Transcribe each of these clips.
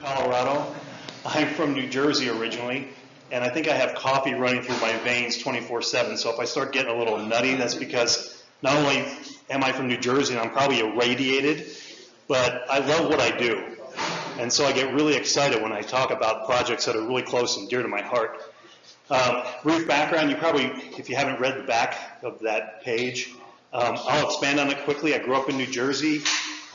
Colorado. I'm from New Jersey originally, and I think I have coffee running through my veins 24/7. So if I start getting a little nutty, that's because not only am I from New Jersey and I'm probably irradiated, but I love what I do. And so I get really excited when I talk about projects that are really close and dear to my heart. Brief background, you probably, if you haven't read the back of that page, I'll expand on it quickly. I grew up in New Jersey.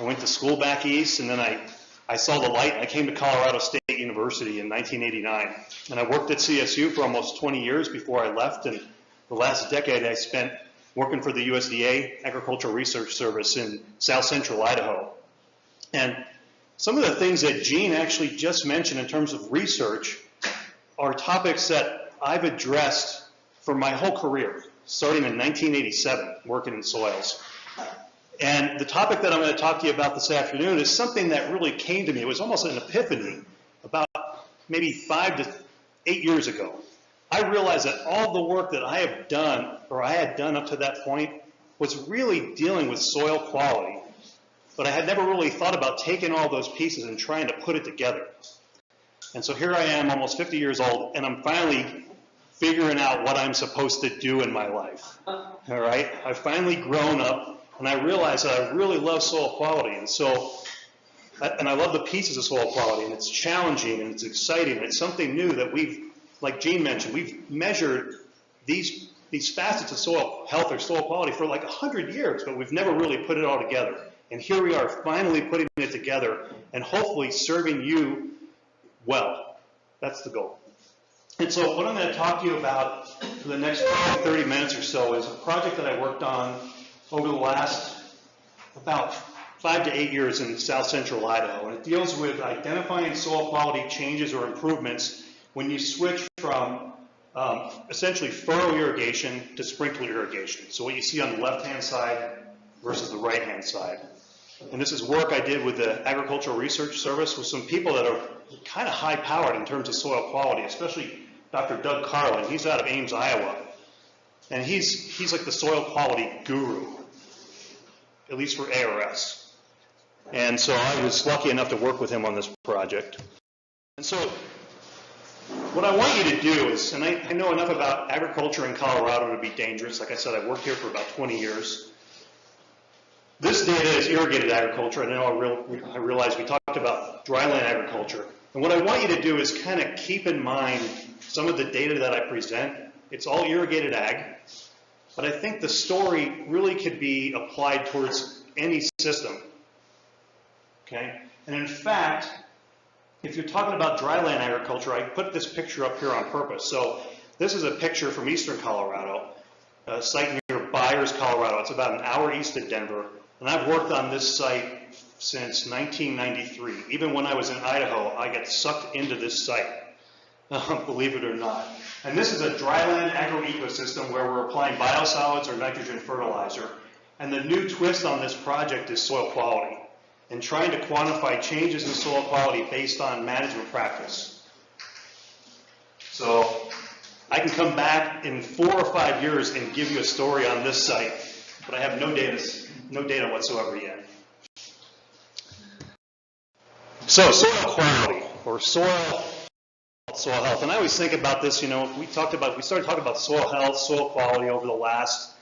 I went to school back east, and then I saw the light, and I came to Colorado State University in 1989. And I worked at CSU for almost 20 years before I left, and the last decade I spent working for the USDA Agricultural Research Service in south central Idaho. And some of the things that Gene actually just mentioned in terms of research are topics that I've addressed for my whole career, starting in 1987, working in soils. And the topic that I'm going to talk to you about this afternoon is something that really came to me. It was almost an epiphany about maybe 5 to 8 years ago. I realized that all the work that I have done, or I had done up to that point, was really dealing with soil quality. But I had never really thought about taking all those pieces and trying to put it together. And so here I am, almost 50 years old, and I'm finally figuring out what I'm supposed to do in my life. All right? I've finally grown up. And I realized that I really love soil quality, and I love the pieces of soil quality, and it's challenging, and it's exciting, and it's something new that we've, like Gene mentioned, we've measured these facets of soil health or soil quality for like 100 years, but we've never really put it all together. And here we are finally putting it together and hopefully serving you well. That's the goal. And so what I'm going to talk to you about for the next 30 minutes or so is a project that I worked on over the last about 5 to 8 years in south central Idaho. And it deals with identifying soil quality changes or improvements when you switch from essentially furrow irrigation to sprinkler irrigation. So what you see on the left-hand side versus the right-hand side. And this is work I did with the Agricultural Research Service with some people that are kind of high-powered in terms of soil quality, especially Dr. Doug Carlin. He's out of Ames, Iowa. And he's like the soil quality guru, at least for ARS. And so I was lucky enough to work with him on this project. And so what I want you to do is, and I know enough about agriculture in Colorado to be dangerous. Like I said, I've worked here for about 20 years. This data is irrigated agriculture. I know I realize we talked about dryland agriculture. And what I want you to do is kind of keep in mind some of the data that I present. It's all irrigated ag. But I think the story really could be applied towards any system, okay? And in fact, if you're talking about dryland agriculture, I put this picture up here on purpose. So this is a picture from eastern Colorado, a site near Byers, Colorado. It's about an hour east of Denver. And I've worked on this site since 1993. Even when I was in Idaho, I got sucked into this site, believe it or not. And this is a dryland agroecosystem where we're applying biosolids or nitrogen fertilizer. And the new twist on this project is soil quality and trying to quantify changes in soil quality based on management practice. So I can come back in 4 or 5 years and give you a story on this site, but I have no data whatsoever yet. So soil quality or soil health. And I always think about this, you know, we started talking about soil health, soil quality over the last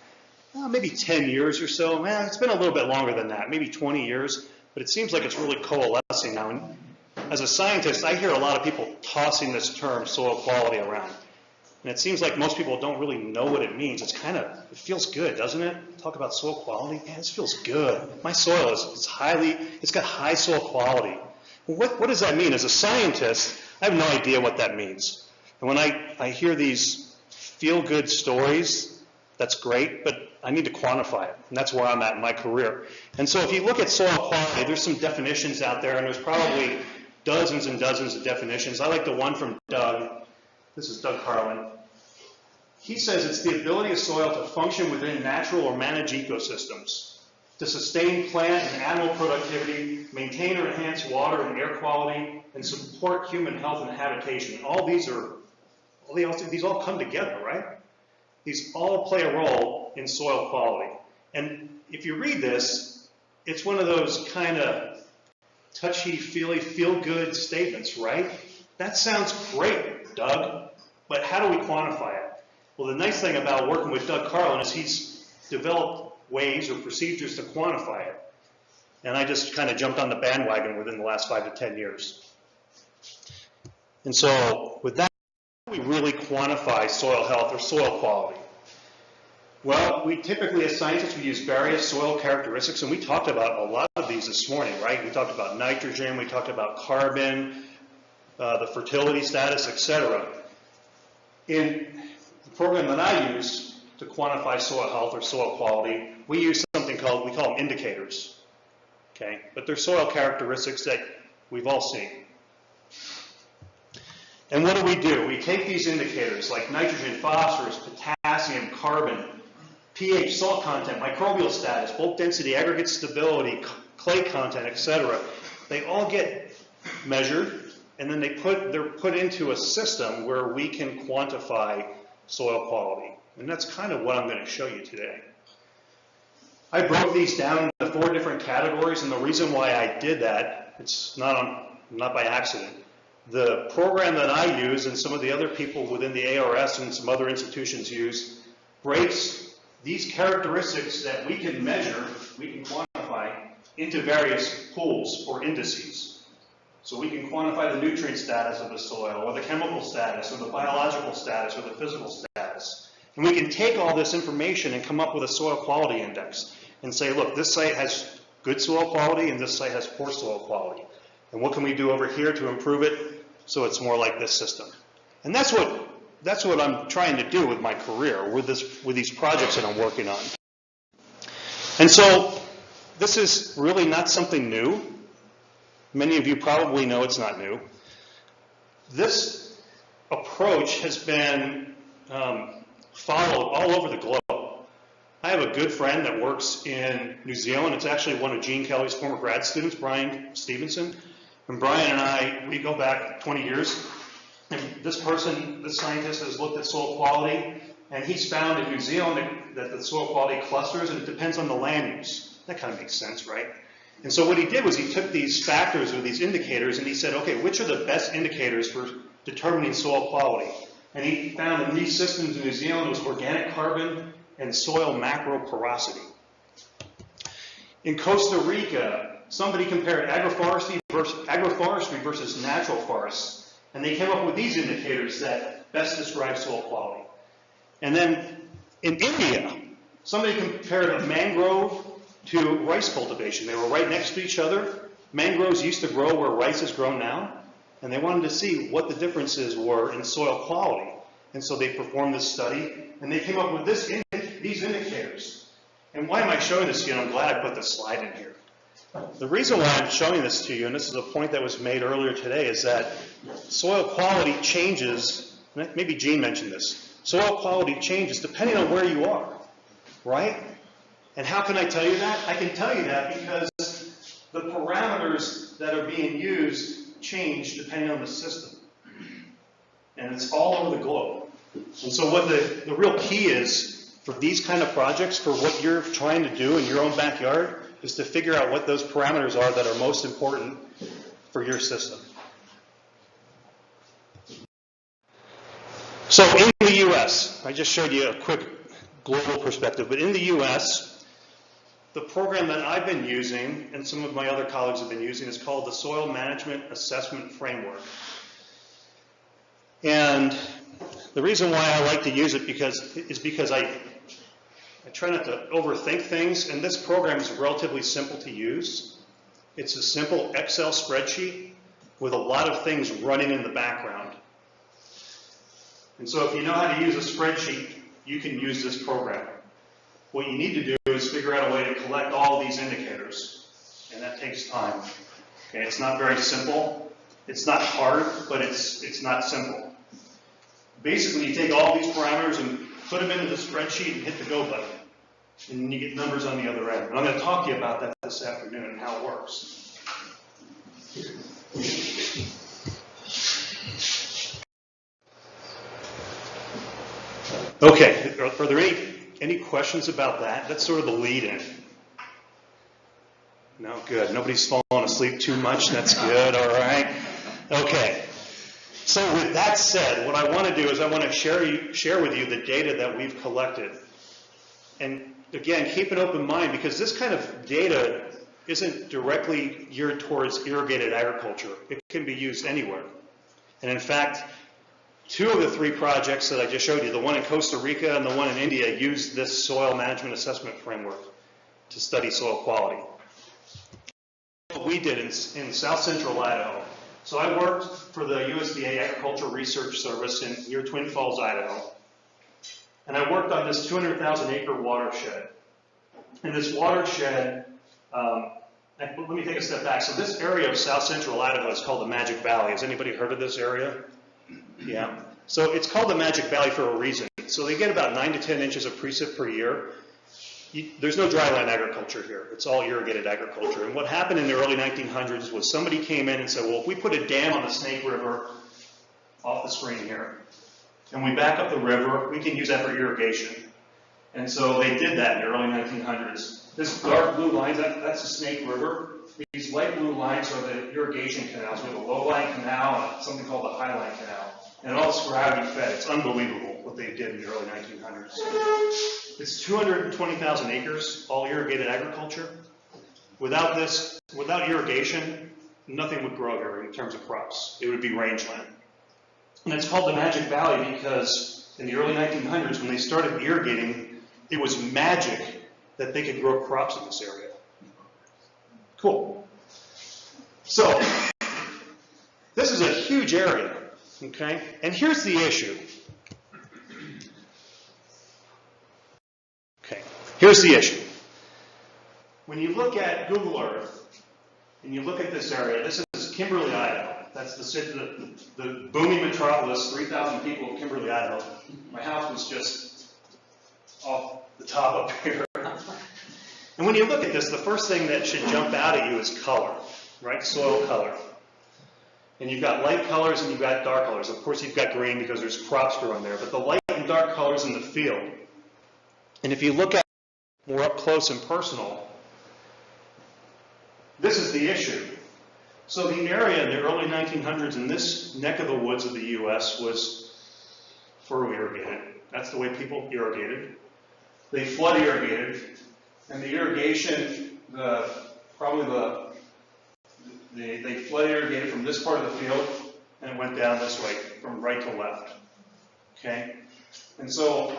maybe 10 years or so. It's been a little bit longer than that, maybe 20 years, but it seems like it's really coalescing now. And as a scientist, I hear a lot of people tossing this term soil quality around. And it seems like most people don't really know what it means. It feels good, doesn't it? Talk about soil quality. Man, this feels good. My soil it's got high soil quality. What does that mean? As a scientist, I have no idea what that means. And when I hear these feel-good stories, that's great, but I need to quantify it. And that's where I'm at in my career. And so if you look at soil quality, there's some definitions out there, and there's probably dozens and dozens of definitions. I like the one from Doug. This is Doug Carlin. He says it's the ability of soil to function within natural or managed ecosystems, to sustain plant and animal productivity, maintain or enhance water and air quality, and support human health and habitation. These all come together, right? These all play a role in soil quality. And if you read this, it's one of those kind of touchy-feely, feel-good statements, right? That sounds great, Doug, but how do we quantify it? Well, the nice thing about working with Doug Carlin is he's developed ways or procedures to quantify it. And I just kind of jumped on the bandwagon within the last 5 to 10 years. And so with that, how do we really quantify soil health or soil quality? Well, we typically, as scientists, we use various soil characteristics, and we talked about a lot of these this morning, right? We talked about nitrogen, we talked about carbon, the fertility status, etc. In the program that I use to quantify soil health or soil quality, we use something called, we call them indicators. Okay, but they're soil characteristics that we've all seen. And what do? We take these indicators like nitrogen, phosphorus, potassium, carbon, pH, salt content, microbial status, bulk density, aggregate stability, clay content, etc. They all get measured, and then they're put into a system where we can quantify soil quality. And that's kind of what I'm going to show you today. I broke these down into 4 different categories, and the reason why I did that, it's not by accident. The program that I use and some of the other people within the ARS and some other institutions use breaks these characteristics that we can measure, we can quantify, into various pools or indices. So we can quantify the nutrient status of the soil, or the chemical status, or the biological status, or the physical status. And we can take all this information and come up with a soil quality index and say, look, this site has good soil quality and this site has poor soil quality. And what can we do over here to improve it so it's more like this system? And that's what I'm trying to do with my career, with these projects that I'm working on. And so this is really not something new. Many of you probably know it's not new. This approach has been followed all over the globe. I have a good friend that works in New Zealand. It's actually one of Gene Kelly's former grad students, Brian Stevenson. And Brian and I, we go back 20 years. And this scientist has looked at soil quality, and he's found in New Zealand that the soil quality clusters, and it depends on the land use. That kind of makes sense, right? And so what he did was he took these factors or these indicators, and he said, okay, which are the best indicators for determining soil quality? And he found in these systems in New Zealand it was organic carbon and soil macroporosity. In Costa Rica, somebody compared agroforestry versus natural forests, and they came up with these indicators that best describe soil quality. And then in India, somebody compared a mangrove to rice cultivation. They were right next to each other. Mangroves used to grow where rice is grown now, and they wanted to see what the differences were in soil quality. And so they performed this study, and they came up with these indicators. And why am I showing this to you? And I'm glad I put this slide in here. The reason why I'm showing this to you, and this is a point that was made earlier today, is that soil quality changes, maybe Gene mentioned this, soil quality changes depending on where you are, right? And how can I tell you that? I can tell you that because the parameters that are being used change depending on the system. And it's all over the globe. And so what the real key is for these kind of projects, for what you're trying to do in your own backyard, is to figure out what those parameters are that are most important for your system. So in the U.S., I just showed you a quick global perspective, but in the U.S., the program that I've been using, and some of my other colleagues have been using, is called the Soil Management Assessment Framework. And the reason why I like to use it is because I try not to overthink things, and this program is relatively simple to use. It's a simple Excel spreadsheet with a lot of things running in the background. And so if you know how to use a spreadsheet, you can use this program. What you need to do is figure out a way to collect all of these indicators, and that takes time. Okay, it's not very simple. It's not hard, but it's not simple. Basically, you take all these parameters and put them into the spreadsheet and hit the go button, and then you get numbers on the other end. And I'm going to talk to you about that this afternoon and how it works. Okay, are there any questions about that? That's sort of the lead-in. No, good. Nobody's falling asleep too much. That's good. All right. Okay. So with that said, what I want to do is I want to share with you the data that we've collected. And again, keep an open mind because this kind of data isn't directly geared towards irrigated agriculture. It can be used anywhere. And in fact, 2 of the 3 projects that I just showed you, the one in Costa Rica and the one in India, used this soil management assessment framework to study soil quality. What we did in South Central Idaho. So I worked for the USDA Agricultural Research Service near Twin Falls, Idaho. And I worked on this 200,000 acre watershed. And this watershed, let me take a step back. So this area of South Central Idaho is called the Magic Valley. Has anybody heard of this area? Yeah. So it's called the Magic Valley for a reason. So they get about 9 to 10 inches of precip per year. There's no dryland agriculture here. It's all irrigated agriculture. And what happened in the early 1900s was somebody came in and said, well, if we put a dam on the Snake River off the screen here, and we back up the river, we can use that for irrigation. And so they did that in the early 1900s. This dark blue line, that's the Snake River. These light blue lines are the irrigation canals. We have a low-lying canal and something called the high-line canal. And all it's gravity-fed. It's unbelievable what they did in the early 1900s. It's 220,000 acres, all irrigated agriculture. Without irrigation, nothing would grow here in terms of crops. It would be rangeland. And it's called the Magic Valley because in the early 1900s, when they started irrigating, it was magic that they could grow crops in this area. Cool. So, this is a huge area, okay? And here's the issue. Okay, here's the issue. When you look at Google Earth, and you look at this area, this is Kimberly, Idaho. That's the booming metropolis, 3,000 people of Kimberly, Idaho. My house was just off the top up here. And when you look at this, the first thing that should jump out at you is color, right? Soil color. And you've got light colors and you've got dark colors. Of course, you've got green because there's crops growing there, but the light and dark colors in the field. And if you look at it more up close and personal, this is the issue. So the area in the early 1900s in this neck of the woods of the U.S. was furrow irrigated. That's the way people irrigated. They flood irrigated, and the irrigation, they flood irrigated from this part of the field, and it went down this way, from right to left. Okay? And so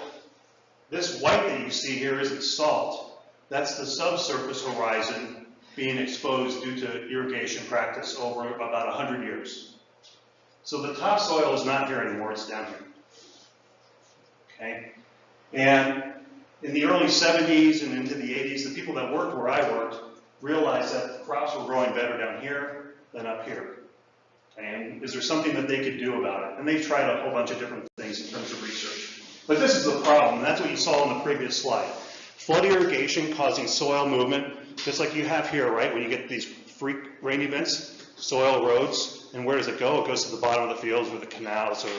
this white that you see here isn't salt. That's the subsurface horizon being exposed due to irrigation practice over about 100 years. So the topsoil is not here anymore, it's down here. Okay? And in the early 70s and into the 80s, the people that worked where I worked realized that the crops were growing better down here than up here. And is there something that they could do about it? And they tried a whole bunch of different things in terms of research. But this is the problem, and that's what you saw on the previous slide. Flood irrigation causing soil movement, just like you have here, right? When you get these freak rain events, soil erodes, and where does it go? It goes to the bottom of the fields or the canals or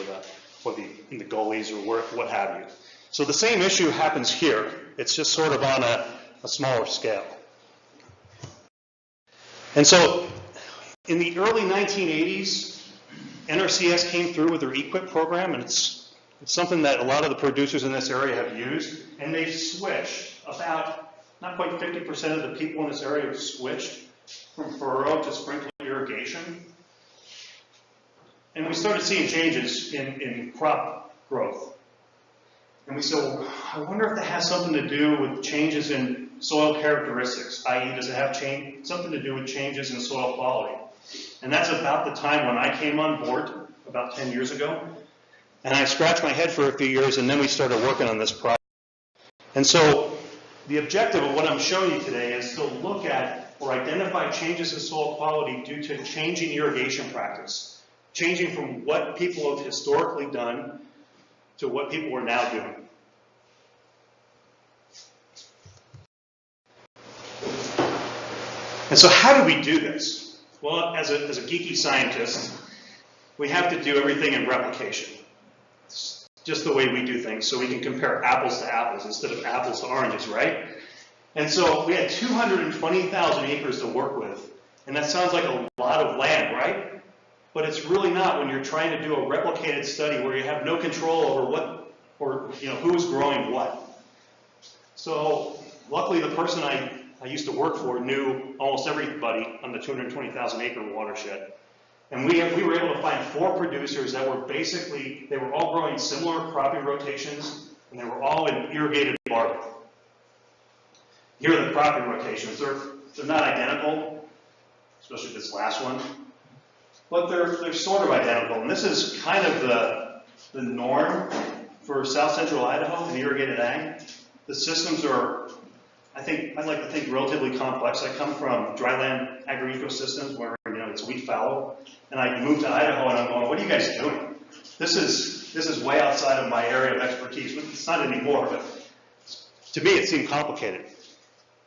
in the gullies or what have you. So the same issue happens here. It's just sort of on a smaller scale. And so in the early 1980s, NRCS came through with their EQIP program, and it's something that a lot of the producers in this area have used, and they've switched about, not quite 50% of the people in this area have switched from furrow to sprinkler irrigation. And we started seeing changes in crop growth. And we said, well, I wonder if that has something to do with changes in soil characteristics, i.e. does it have something to do with changes in soil quality? And that's about the time when I came on board, about 10 years ago. And I scratched my head for a few years, and then we started working on this project. And so the objective of what I'm showing you today is to look at or identify changes in soil quality due to changing irrigation practice, changing from what people have historically done to what people are now doing. And so how do we do this? Well, as a geeky scientist, we have to do everything in replication. It's just the way we do things, so we can compare apples to apples instead of apples to oranges, right? And so we had 220,000 acres to work with. And that sounds like a lot of land, right? But it's really not when you're trying to do a replicated study where you have no control over what, or who's growing what. So luckily the person I used to work for knew almost everybody on the 220,000 acre watershed. And we were able to find 4 producers that were basically, they were all growing similar cropping rotations, and they were all in irrigated barley. Here are the cropping rotations. They're not identical, especially this last one, but they're sort of identical. And this is kind of the norm for South Central Idaho and irrigated ag. The systems are, I like to think, relatively complex. I come from dryland agroecosystems where it's wheat fallow, and I moved to Idaho, and I'm going, what are you guys doing? This is way outside of my area of expertise. It's not anymore, but to me it seemed complicated.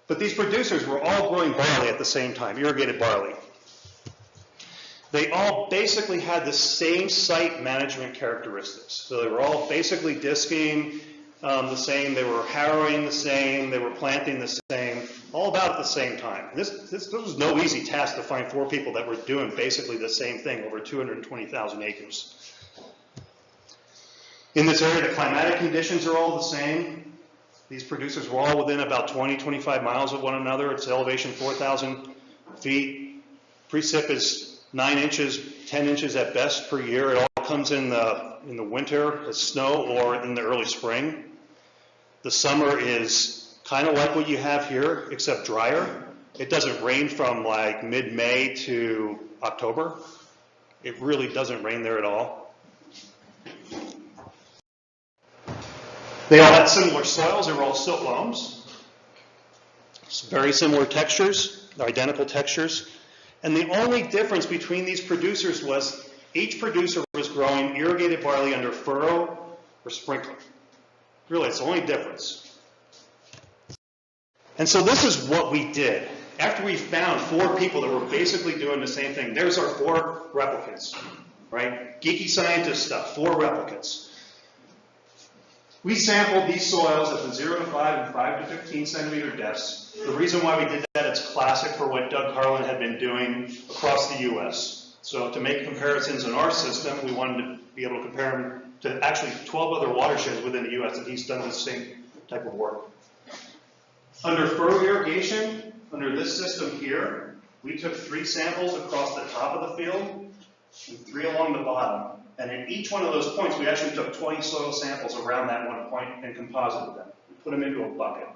But these producers were all growing barley at the same time, irrigated barley. They all basically had the same site management characteristics. So they were all basically disking the same, they were harrowing the same, they were planting the same, all about at the same time. This was no easy task to find 4 people that were doing basically the same thing over 220,000 acres. In this area, the climatic conditions are all the same. These producers were all within about 20, 25 miles of one another. It's elevation 4,000 feet. Precip is 9 inches, 10 inches at best per year. It all comes in the winter as snow or in the early spring. The summer is kind of like what you have here, except drier. It doesn't rain from like mid-May to October. It really doesn't rain there at all. They all had similar soils. They were all silt loams. Very similar textures, identical textures. And the only difference between these producers was each producer was growing irrigated barley under furrow or sprinkler. Really, it's the only difference. And so this is what we did. After we found 4 people that were basically doing the same thing, there's our 4 replicants, right? Geeky scientist stuff, 4 replicants. We sampled these soils at the 0 to 5 and 5 to 15 centimeter depths. The reason why we did that, it's classic for what Doug Carlin had been doing across the U.S. So to make comparisons in our system, we wanted to be able to compare them to actually 12 other watersheds within the U.S. that he's done the same type of work. Under furrow irrigation, under this system here, we took 3 samples across the top of the field and 3 along the bottom. And in each one of those points, we actually took 20 soil samples around that one point and composited them. We put them into a bucket.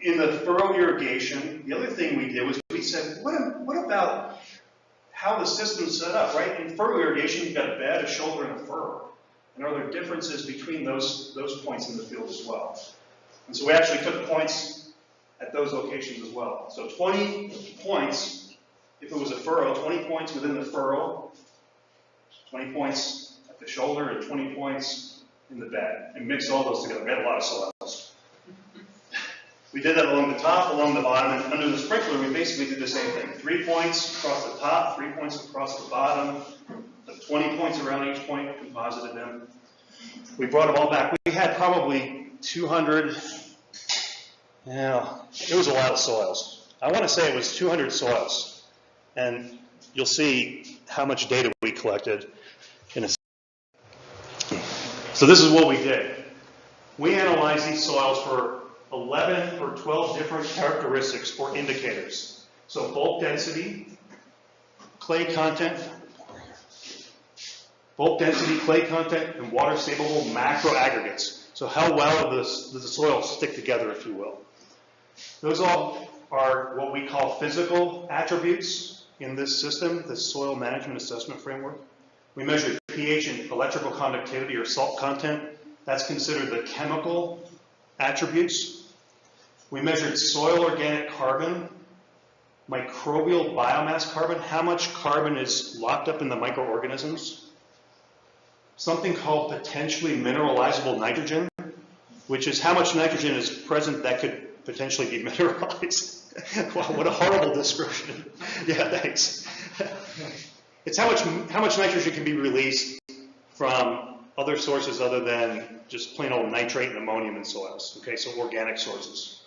In the furrow irrigation, the other thing we did was we said, what about how the system's set up, right? In furrow irrigation, you've got a bed, a shoulder, and a furrow. And are there differences between those points in the field as well? And so we actually took points at those locations as well. So 20 points, if it was a furrow, 20 points within the furrow, 20 points at the shoulder, and 20 points in the bed. And mix all those together. We had a lot of soils. We did that along the top, along the bottom, and under the sprinkler, we basically did the same thing. 3 points across the top, 3 points across the bottom, 20 points around each point, composited them. We brought them all back. We had probably 200, it was a lot of soils. I want to say it was 200 soils. And you'll see how much data we collected in a second. So this is what we did. We analyzed these soils for 11 or 12 different characteristics or indicators. So bulk density, clay content, and water stable macro aggregates. So how well does the soil stick together, if you will. Those all are what we call physical attributes in this system, the soil management assessment framework. We measure pH and electrical conductivity or salt content. That's considered the chemical attributes. We measured soil organic carbon, microbial biomass carbon, how much carbon is locked up in the microorganisms. Something called potentially mineralizable nitrogen, which is how much nitrogen is present that could potentially be mineralized. Wow, what a horrible description. Yeah, thanks. It's how much nitrogen can be released from other sources other than just plain old nitrate and ammonium in soils. Okay, so organic sources.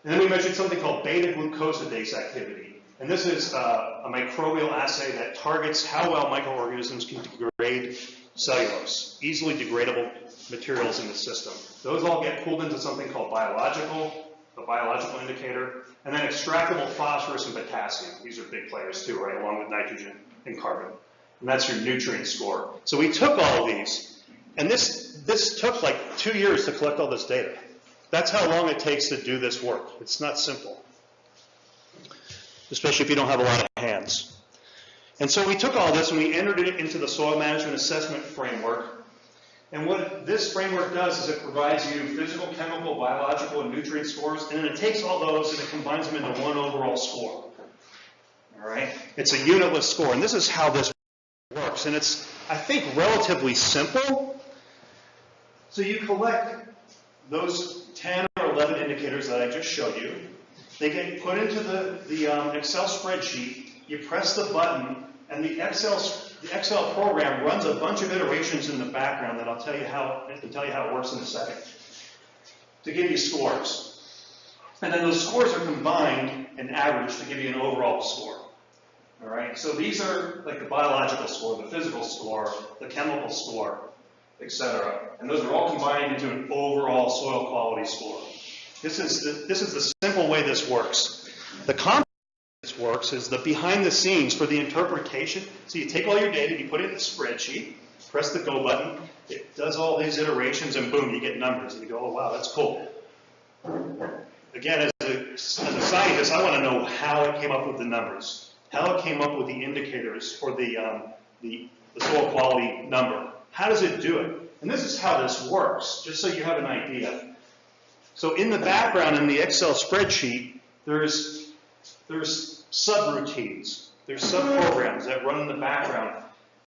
And then we measured something called beta-glucosidase activity. And this is a microbial assay that targets how well microorganisms can degrade cellulose, easily degradable materials in the system. Those all get pulled into something called a biological indicator, and then extractable phosphorus and potassium. These are big players too, right, along with nitrogen and carbon. And that's your nutrient score. So we took all of these, and this took like 2 years to collect all this data. That's how long it takes to do this work. It's not simple, especially if you don't have a lot of hands. And so we took all this and we entered it into the soil management assessment framework. And what this framework does is it provides you physical, chemical, biological, and nutrient scores, and then it takes all those and it combines them into one overall score. All right? It's a unitless score, and this is how this works. And it's, I think, relatively simple. So you collect those 10 or 11 indicators that I just showed you. They get put into the Excel spreadsheet. You press the button, and the Excel program runs a bunch of iterations in the background that I'll tell you how it works in a second, to give you scores. And then those scores are combined and averaged to give you an overall score. All right, so these are like the biological score, the physical score, the chemical score, etc. And those are all combined into an overall soil quality score. This is the simple way this works. The complex this works is the behind the scenes for the interpretation. So you take all your data, you put it in the spreadsheet, press the go button, it does all these iterations, and boom, you get numbers. And you go, oh wow, that's cool. Again, as a scientist, I want to know how it came up with the numbers, how it came up with the indicators for the soil quality number. How does it do it? And this is how this works, just so you have an idea. So in the background in the Excel spreadsheet, there's subroutines, there's subprograms that run in the background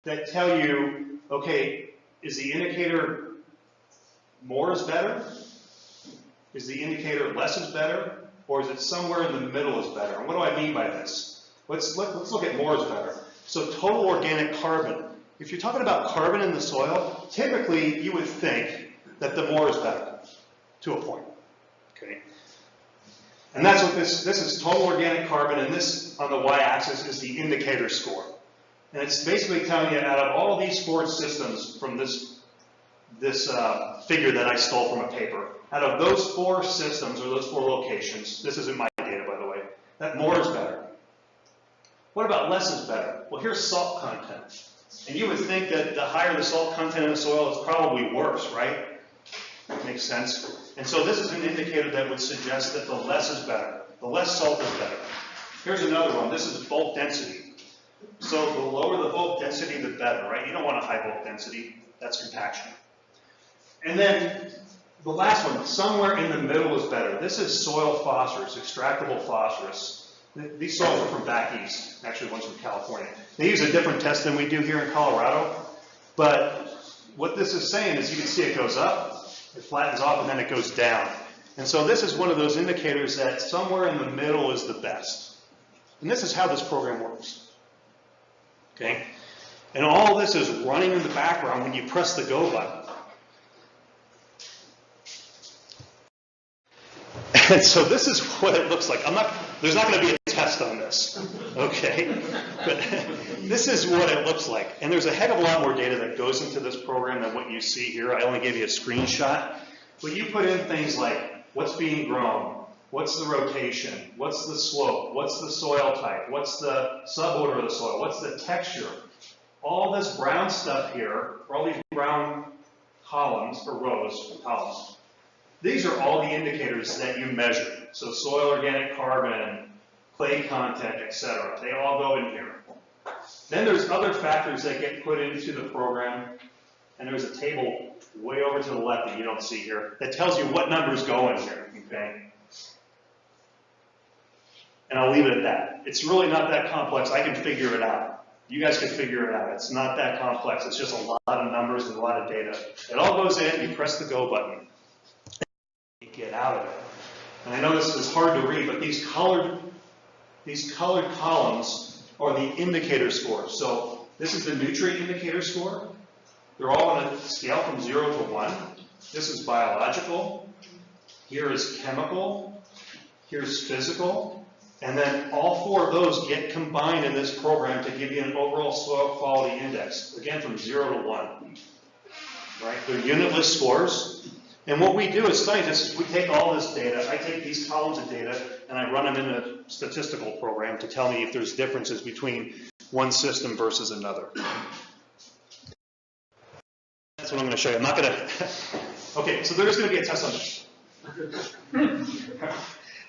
that tell you, okay, is the indicator more is better? Is the indicator less is better? Or is it somewhere in the middle is better? And what do I mean by this? Let's look at more is better. So total organic carbon. If you're talking about carbon in the soil, typically you would think that the more is better, to a point. Okay? And that's what this is total organic carbon, and this on the y-axis is the indicator score. And it's basically telling you out of all these scored systems from this figure that I stole from a paper, out of those 4 systems or those 4 locations, this isn't my data by the way, that more is better. What about less is better? Well, here's salt content. And you would think that the higher the salt content in the soil is probably worse, right? That makes sense. And so this is an indicator that would suggest that the less is better. The less salt is better. Here's another one. This is bulk density. So the lower the bulk density, the better, right? You don't want a high bulk density. That's compaction. And then the last one, somewhere in the middle is better. This is soil phosphorus, extractable phosphorus. These soils are from back east. Actually, one's from California. They use a different test than we do here in Colorado. But what this is saying is you can see it goes up, it flattens off, and then it goes down. And so this is one of those indicators that somewhere in the middle is the best. And this is how this program works. Okay? And all this is running in the background when you press the go button. And so this is what it looks like. There's not going to be a test on this, okay? But this is what it looks like. And there's a heck of a lot more data that goes into this program than what you see here. I only gave you a screenshot. But you put in things like what's being grown, what's the rotation, what's the slope, what's the soil type, what's the suborder of the soil, what's the texture. All this brown stuff here, or all these brown columns, or rows, columns, these are all the indicators that you measure. So soil organic carbon, clay content, etc. They all go in here. Then there's other factors that get put into the program, and there's a table way over to the left that you don't see here that tells you what numbers go in here, okay? And I'll leave it at that. It's really not that complex. I can figure it out. You guys can figure it out. It's not that complex. It's just a lot of numbers and a lot of data. It all goes in, you press the go button. You get out of it. And I know this is hard to read, but these colored columns are the indicator scores. So this is the nutrient indicator score. They're all on a scale from 0 to 1. This is biological. Here is chemical. Here's physical. And then all 4 of those get combined in this program to give you an overall soil quality index, again from 0 to 1. Right? They're unitless scores. And what we do as scientists, we take all this data, I take these columns of data, and I run them in a statistical program to tell me if there's differences between one system versus another. That's what I'm going to show you. I'm not going to... Okay, so there is going to be a test on this.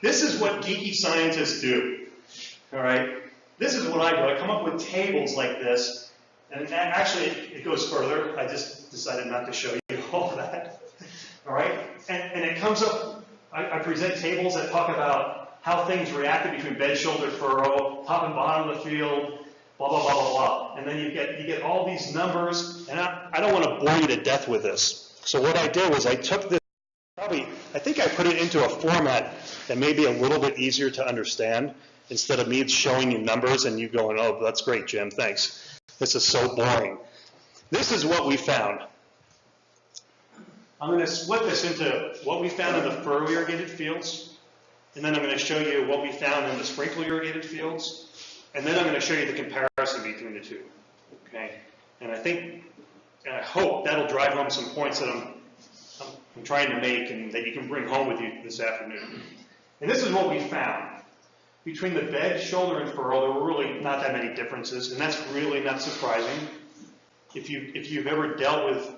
This is what geeky scientists do, all right? This is what I do. I come up with tables like this, and actually it goes further. I just decided not to show you all that, all right? And it comes up, I present tables that talk about how things reacted between bed, shoulder, furrow, top and bottom of the field, blah, blah, blah, blah, blah. And then you get all these numbers, and I don't want to bore you to death with this. So what I did was I took this, I think I put it into a format that may be a little bit easier to understand instead of me showing you numbers and you going, oh, that's great, Jim, thanks. This is so boring. This is what we found. I'm going to split this into what we found in the furrow irrigated fields, and then I'm going to show you what we found in the sprinkle irrigated fields, and then I'm going to show you the comparison between the two. Okay? And I think, and I hope that'll drive home some points that I'm trying to make and that you can bring home with you this afternoon. And this is what we found. Between the bed, shoulder, and furrow, there were really not that many differences, and that's really not surprising. If you've ever dealt with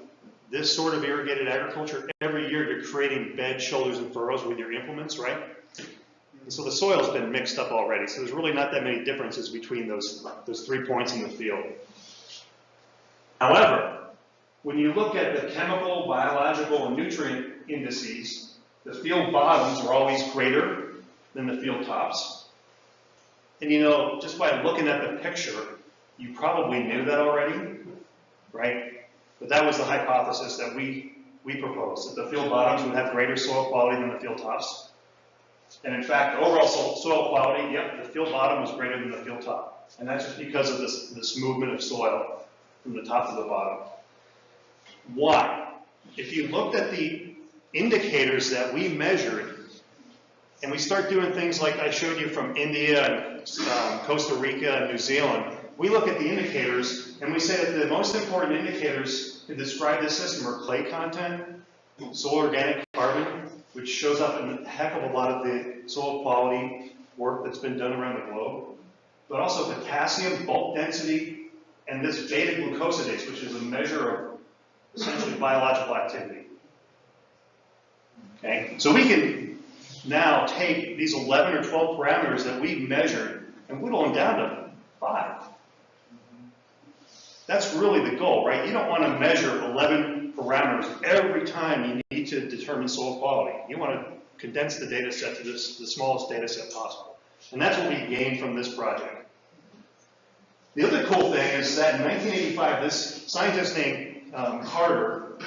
this sort of irrigated agriculture, every year you're creating beds, shoulders, and furrows with your implements, right? And so the soil's been mixed up already, so there's really not that many differences between those 3 points in the field. However, when you look at the chemical, biological, and nutrient indices, the field bottoms are always greater than the field tops. And you know, just by looking at the picture, you probably knew that already, right? But that was the hypothesis that we proposed, that the field bottoms would have greater soil quality than the field tops. And in fact, the overall soil quality, yep, the field bottom was greater than the field top. And that's just because of this movement of soil from the top to the bottom. Why? If you looked at the indicators that we measured, and we start doing things like I showed you from India and Costa Rica and New Zealand, we look at the indicators and we say that the most important indicators to describe this system are clay content, soil organic carbon, which shows up in a heck of a lot of the soil quality work that's been done around the globe, but also potassium, bulk density, and this beta-glucosidase, which is a measure of essentially biological activity. Okay, so we can now take these 11 or 12 parameters that we measured and whittle them down to 5. That's really the goal, right? You don't want to measure 11 parameters every time you need to determine soil quality. You want to condense the data set to the smallest data set possible. And that's what we gained from this project. The other cool thing is that in 1985, this scientist named Carter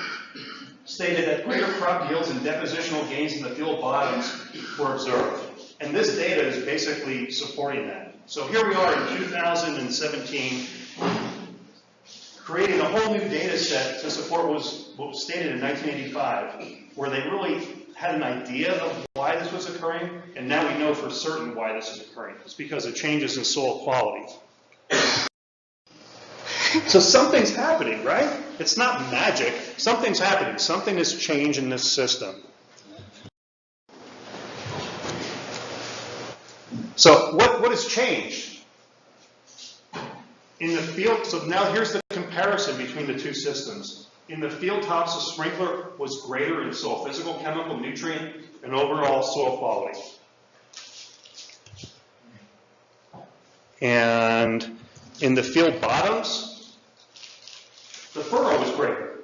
stated that greater crop yields and depositional gains in the field bottoms were observed. And this data is basically supporting that. So here we are in 2017, creating a whole new data set to support what was stated in 1985, where they really had an idea of why this was occurring, and now we know for certain why this is occurring. It's because of changes in soil quality. So something's happening, right? It's not magic. Something's happening. Something has changed in this system. So what has changed? In the field, so now here's the comparison between the two systems. In the field tops, the sprinkler was greater in soil physical, chemical, nutrient, and overall soil quality. And in the field bottoms, the furrow was greater.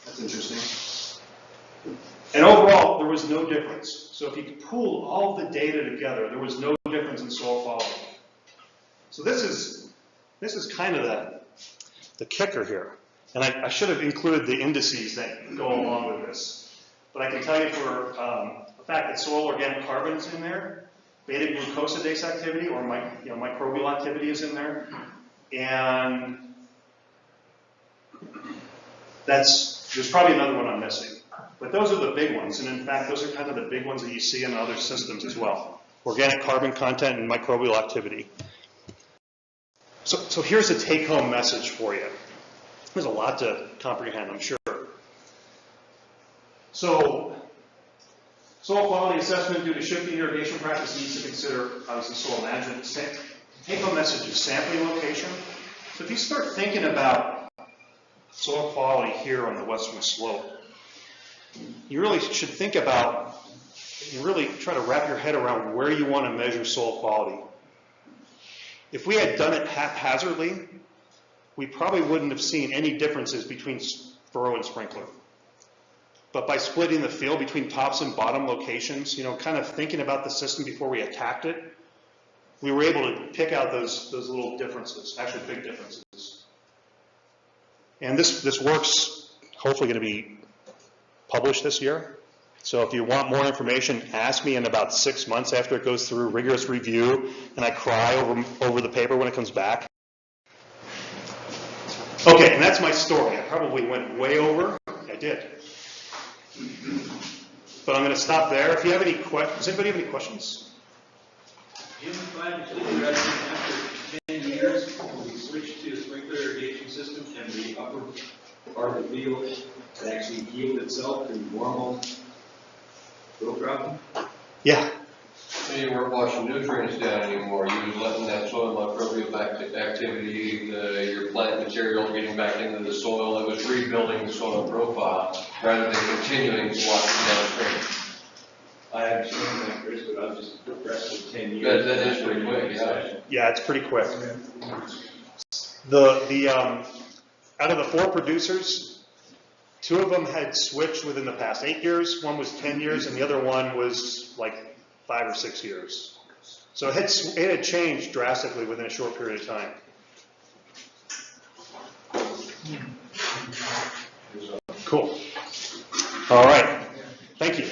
That's interesting. And overall, there was no difference. So if you pool all the data together, there was no difference in soil quality. So this is kind of the kicker here. And I should have included the indices that go along with this. But I can tell you for the fact that soil organic carbon is in there, beta-glucosidase activity or microbial activity is in there, and there's probably another one I'm missing. But those are the big ones, and in fact, those are kind of the big ones that you see in other systems as well. Organic carbon content and microbial activity. So here's a take-home message for you. There's a lot to comprehend, I'm sure. So, soil quality assessment due to shifting irrigation practice needs to consider, obviously, soil management. Take-home message is sampling location. So if you start thinking about soil quality here on the western slope, you really should think about, you really try to wrap your head around where you want to measure soil quality. If we had done it haphazardly, we probably wouldn't have seen any differences between furrow and sprinkler. But by splitting the field between tops and bottom locations, kind of thinking about the system before we attacked it, we were able to pick out those little differences, actually big differences. And this work's hopefully going to be published this year. So if you want more information, ask me in about 6 months after it goes through rigorous review and I cry over the paper when it comes back. Okay, and that's my story. I probably went way over. I did. But I'm going to stop there. If you have any questions, does anybody have any questions? Do you find it's interesting after 10 years when we switched to a sprinkler irrigation system and the upper part of the field that actually healed itself through normal row cropping? Yeah. So you weren't washing nutrients down anymore. You was letting that soil microbial activity, your plant material getting back into the soil. It was rebuilding the soil profile rather than continuing to wash it downstream. I understand that, Chris, but I'm just impressed with 10 years. That is pretty quick, yeah. Yeah, it's pretty quick. Out of the 4 producers, 2 of them had switched within the past 8 years. One was 10 years, and the other one was like 5 or 6 years. So it had changed drastically within a short period of time. Cool. All right. Thank you.